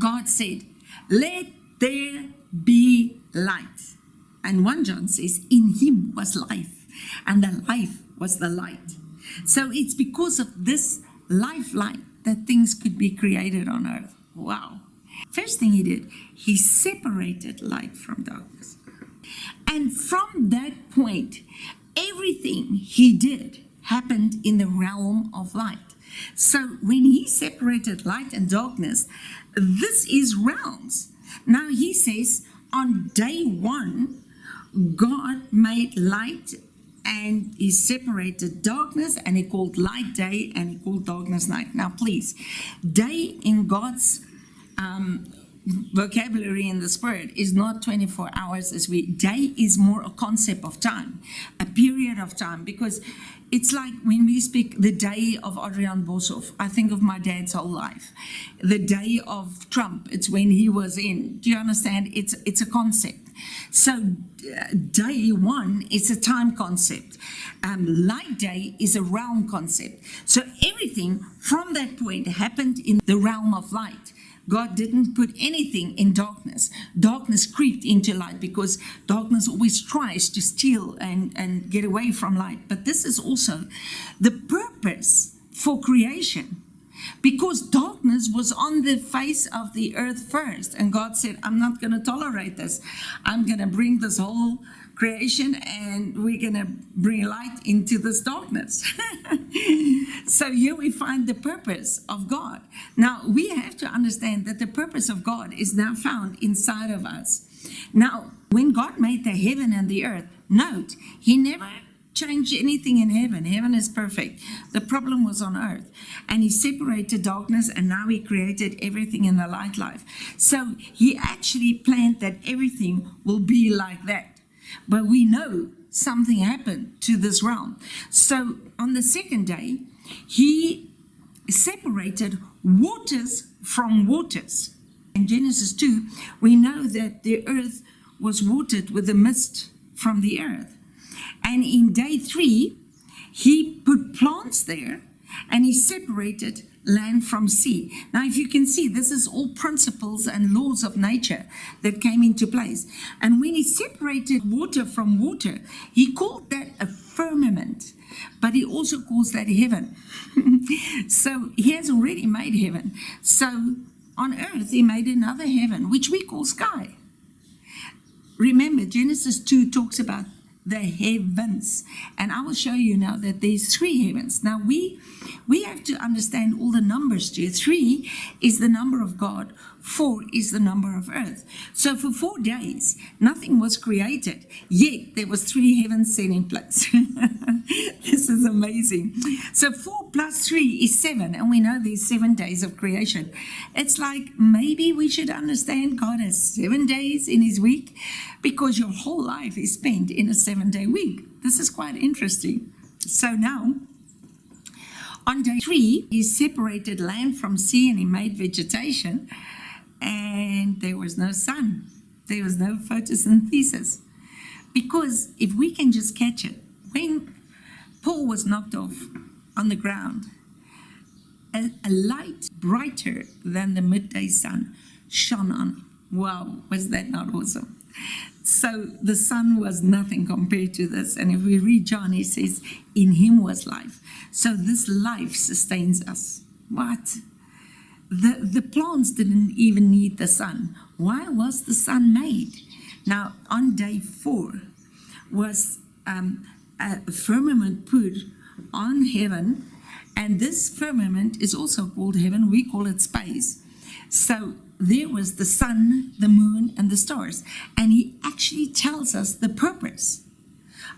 God said, let there be light. And 1 John says, in him was life, and the life was the light. So it's because of this light that things could be created on earth. Wow. First thing he did, he separated light from darkness. And from that point, everything he did happened in the realm of light. So when he separated light and darkness, this is realms. Now he says on day 1, God made light and he separated darkness, and he called light day and he called darkness night. Now please, day in God's vocabulary in the spirit is not 24 hours as we. Day is more a concept of time, a period of time, because it's like when we speak the day of Adrian Boshoff, I think of my dad's whole life. The day of Trump, it's when he was in. Do you understand? It's a concept. So day 1 is a time concept. Light day is a realm concept. So everything from that point happened in the realm of light. God didn't put anything in darkness. Darkness creeped into light because darkness always tries to steal and get away from light. But this is also the purpose for creation, because darkness was on the face of the earth first. And God said, I'm not going to tolerate this. I'm going to bring this whole creation and we're going to bring light into this darkness. So here we find the purpose of God. Now we have to understand that the purpose of God is now found inside of us. Now, when God made the heaven and the earth, note, he never changed anything in heaven. Heaven is perfect. The problem was on earth. And he separated darkness, and now he created everything in the light life. So he actually planned that everything will be like that. But we know something happened to this realm. So on the second day, he separated waters from waters. In Genesis 2, we know that the earth was watered with the mist from the earth. And in day 3, he put plants there and he separated land from sea. Now, if you can see, this is all principles and laws of nature that came into place. And when he separated water from water, he called that a firmament, but he also calls that heaven. So he has already made heaven. So on earth, he made another heaven, which we call sky. Remember, Genesis 2 talks about the heavens, and I will show you now that there's 3 heavens. Now we have to understand all the numbers too. 3 is the number of God, 4 is the number of earth. So for 4 days nothing was created, yet there was 3 heavens set in place. This is amazing. So 4 plus 3 is 7, and we know there's 7 days of creation. It's like maybe we should understand God has 7 days in his week, because your whole life is spent in a 7-day week. This is quite interesting. So now, on day 3, he separated land from sea and he made vegetation, and there was no sun. There was no photosynthesis. Because if we can just catch it, when Paul was knocked off on the ground, a light brighter than the midday sun shone on him. Wow, was that not awesome? So the sun was nothing compared to this. And if we read John, he says, in him was life. So this life sustains us. What? The plants didn't even need the sun. Why was the sun made? Now, on day 4 was a firmament put on heaven. And this firmament is also called heaven. We call it space. So there was the sun, the moon, and the stars. And he actually tells us the purpose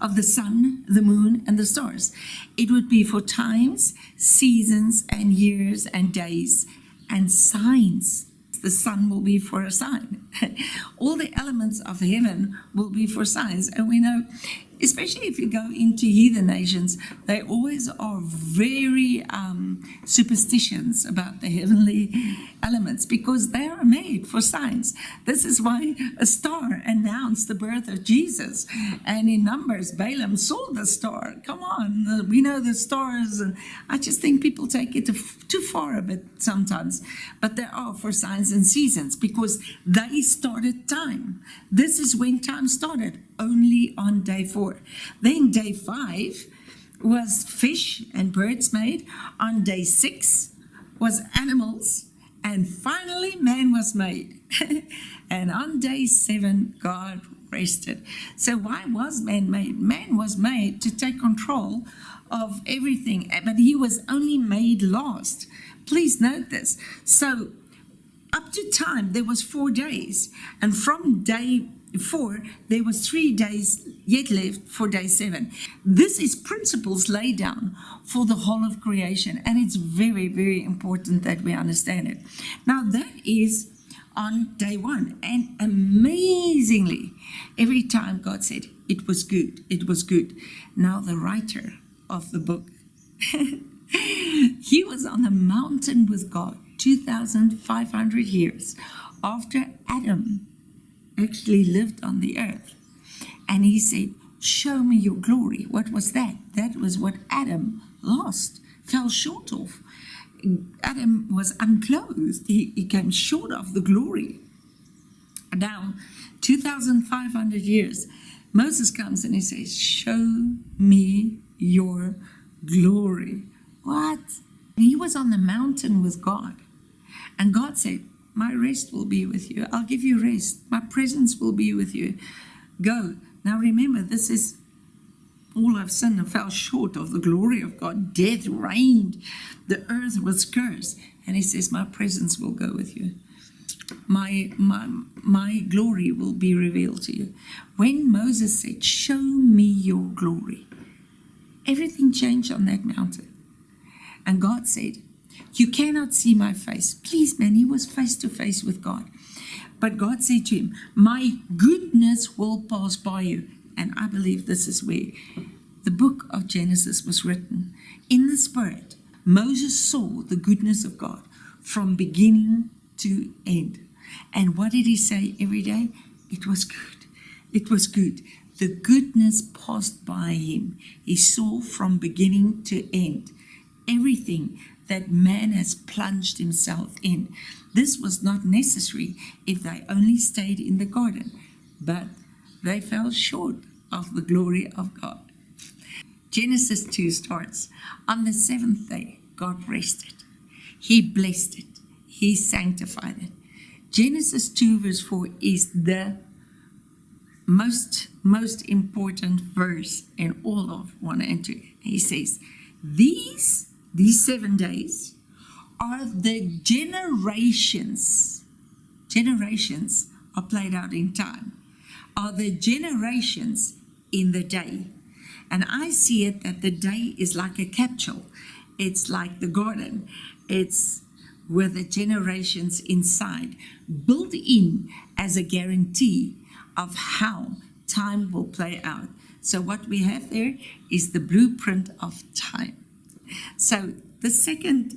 of the sun, the moon, and the stars. It would be for times, seasons, and years, and days, and signs. The sun will be for a sign. All the elements of heaven will be for signs. And we know especially if you go into heathen nations, they always are very superstitious about the heavenly elements because they are made for signs. This is why a star announced the birth of Jesus. And in Numbers, Balaam saw the star. Come on, we know the stars. And I just think people take it too far a bit sometimes. But they are for signs and seasons because they started time. This is when time started, only on day 4. Then day 5 was fish and birds made. On day 6 was animals. And finally, man was made. And on day 7, God rested. So why was man made? Man was made to take control of everything, but he was only made last. Please note this. So up to time, there was 4 days. And from day 4, there was 3 days yet left for day 7. This is principles laid down for the whole of creation, and it's very, very important that we understand it. Now, that is on day 1, and amazingly, every time God said, it was good, it was good. Now, the writer of the book, he was on the mountain with God 2,500 years after Adam actually lived on the earth. And he said, show me your glory. What was that? That was what Adam lost, fell short of. Adam was unclothed. He came short of the glory. Now, 2,500 years, Moses comes and he says, show me your glory. What? He was on the mountain with God. And God said, my rest will be with you. I'll give you rest. My presence will be with you. Go. Now remember, this is all of sin and fell short of the glory of God. Death reigned. The earth was cursed. And he says, my presence will go with you. My glory will be revealed to you. When Moses said, show me your glory, everything changed on that mountain. And God said, you cannot see my face. Please, man, he was face to face with God. But God said to him, my goodness will pass by you. And I believe this is where the book of Genesis was written. In the Spirit, Moses saw the goodness of God from beginning to end. And what did he say every day? It was good. It was good. The goodness passed by him. He saw from beginning to end everything that man has plunged himself in. This was not necessary if they only stayed in the garden, but they fell short of the glory of God. Genesis 2 starts, on the 7th day, God rested. He blessed it. He sanctified it. Genesis 2 verse 4 is the most important verse in all of 1 and 2. He says, these 7 days are the generations are played out in time, are the generations in the day. And I see it that the day is like a capsule. It's like the garden. It's with the generations inside, built in as a guarantee of how time will play out. So what we have there is the blueprint of time. So the second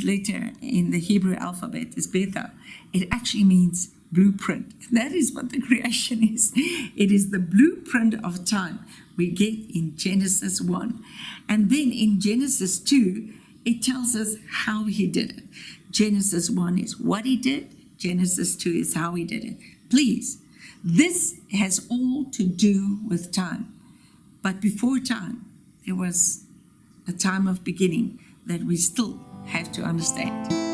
letter in the Hebrew alphabet is beta. It actually means blueprint. That is what the creation is. It is the blueprint of time we get in Genesis 1. And then in Genesis 2, it tells us how he did it. Genesis 1 is what he did. Genesis 2 is how he did it. Please, this has all to do with time. But before time, there was a time of beginning that we still have to understand.